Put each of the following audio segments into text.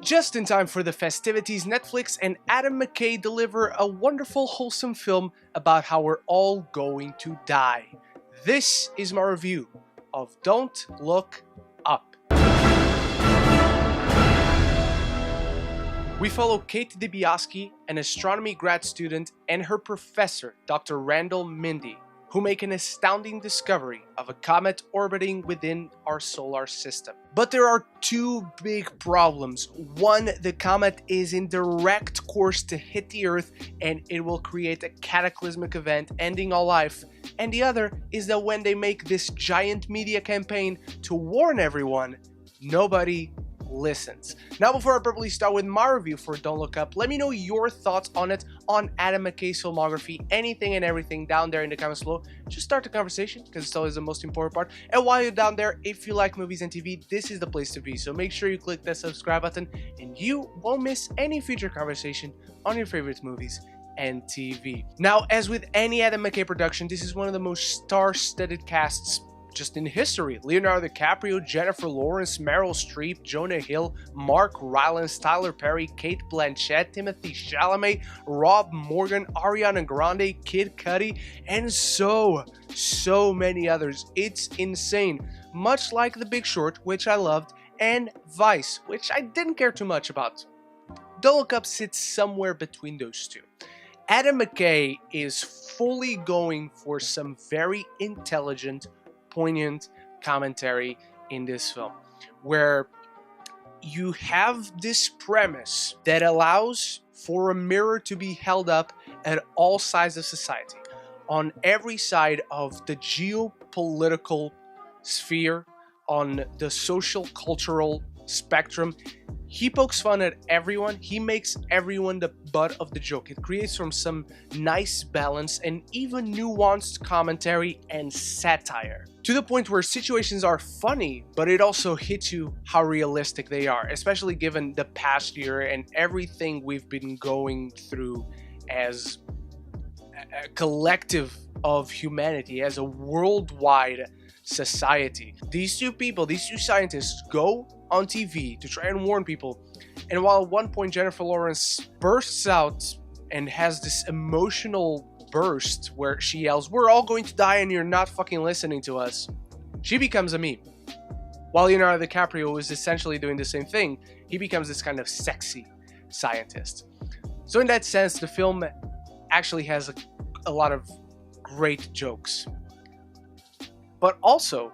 Just in time for the festivities, Netflix and Adam McKay deliver a wonderful, wholesome film about how we're all going to die. This is my review of Don't Look Up. We follow Cate Blanchett, an astronomy grad student, and her professor, Dr. Randall Mindy, who make an astounding discovery of a comet orbiting within our solar system. But there are two big problems. One, the comet is in direct course to hit the Earth and it will create a cataclysmic event ending all life. And the other is that when they make this giant media campaign to warn everyone, nobody listens. Now, before I properly start with my review for Don't Look Up, let me know your thoughts on it, on Adam McKay's filmography, anything and everything down there in the comments below. Just start the conversation, because it's always the most important part. And while you're down there, if you like movies and TV, this is the place to be. So make sure you click that subscribe button, and you won't miss any future conversation on your favorite movies and TV. Now, as with any Adam McKay production, this is one of the most star-studded casts just in history. Leonardo DiCaprio, Jennifer Lawrence, Meryl Streep, Jonah Hill, Mark Rylance, Tyler Perry, Cate Blanchett, Timothée Chalamet, Rob Morgan, Ariana Grande, Kid Cudi, and so many others. It's insane. Much like The Big Short, which I loved, and Vice, which I didn't care too much about. Don't Look Up sits somewhere between those two. Adam McKay is fully going for some very intelligent, poignant commentary in this film, where you have this premise that allows for a mirror to be held up at all sides of society, on every side of the geopolitical sphere, on the social cultural spectrum. He pokes fun at everyone. He makes everyone the butt of the joke. It creates from some nice balance and even nuanced commentary and satire, to the point where situations are funny, but it also hits you how realistic they are, especially given the past year and everything we've been going through as a collective of humanity, as a worldwide society. These two people, these two scientists, go on TV to try and warn people, and while at one point Jennifer Lawrence bursts out and has this emotional burst where she yells, "We're all going to die and you're not fucking listening to us," she becomes a meme. While Leonardo DiCaprio is essentially doing the same thing, he becomes this kind of sexy scientist. So in that sense, the film actually has a lot of great jokes. But also,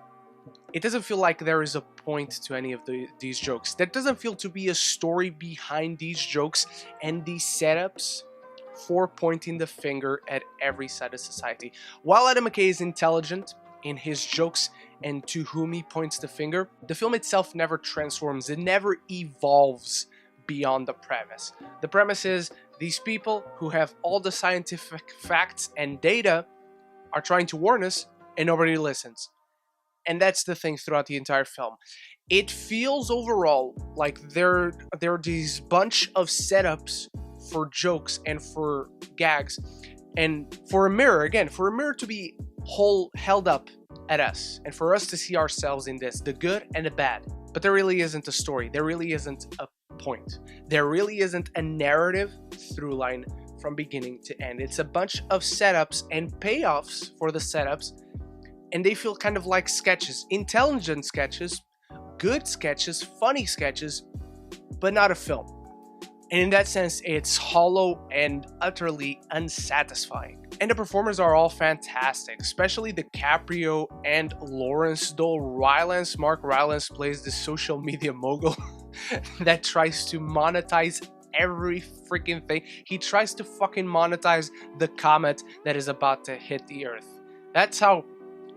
it doesn't feel like there is a point to any of these jokes. There doesn't feel to be a story behind these jokes and these setups for pointing the finger at every side of society. While Adam McKay is intelligent in his jokes and to whom he points the finger, the film itself never transforms. It never evolves beyond the premise. The premise is these people who have all the scientific facts and data are trying to warn us, and nobody listens. And that's the thing throughout the entire film. It feels overall like there are these bunch of setups for jokes and for gags, and for a mirror, again, for a mirror to be held up at us, and for us to see ourselves in this, the good and the bad. But there really isn't a story. There really isn't a point. There really isn't a narrative through line from beginning to end. It's a bunch of setups and payoffs for the setups, and they feel kind of like sketches. Intelligent sketches, good sketches, funny sketches, but not a film. And in that sense, it's hollow and utterly unsatisfying. And the performers are all fantastic, especially DiCaprio and Lawrence, though Mark Rylance plays the social media mogul that tries to monetize every freaking thing. He tries to fucking monetize the comet that is about to hit the Earth. That's how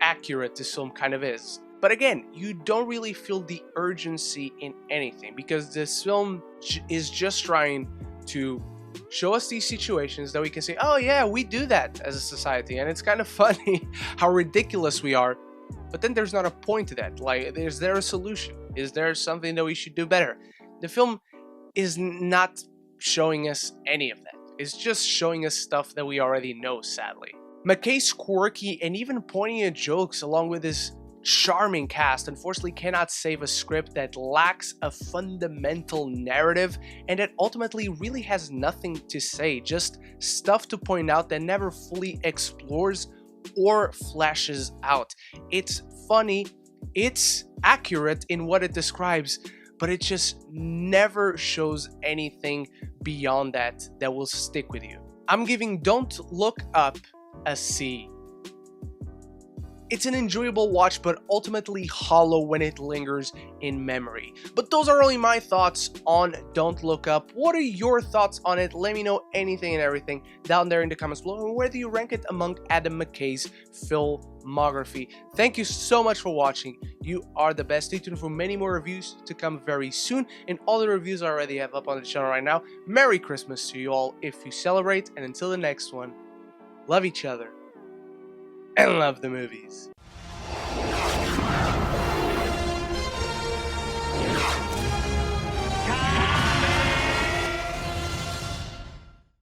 accurate this film kind of is. But again, you don't really feel the urgency in anything, because this film is just trying to show us these situations that we can say, oh yeah, we do that as a society, and it's kind of funny how ridiculous we are. But then there's not a point to that. Like, is there a solution? Is there something that we should do better? The film is not showing us any of that. It's just showing us stuff that we already know, sadly. McKay's quirky and even poignant jokes, along with his charming cast unfortunately cannot save a script that lacks a fundamental narrative and that ultimately really has nothing to say, just stuff to point out that never fully explores or flashes out. It's funny, it's accurate in what it describes, but it just never shows anything beyond that will stick with you. I'm giving Don't Look Up a C. It's an enjoyable watch, but ultimately hollow when it lingers in memory. But those are only my thoughts on Don't Look Up. What are your thoughts on it? Let me know anything and everything down there in the comments below, and whether you rank it among Adam McKay's filmography. Thank you so much for watching. You are the best. Stay tuned for many more reviews to come very soon, and all the reviews I already have up on the channel right now. Merry Christmas to you all if you celebrate, and until the next one, love each other and love the movies.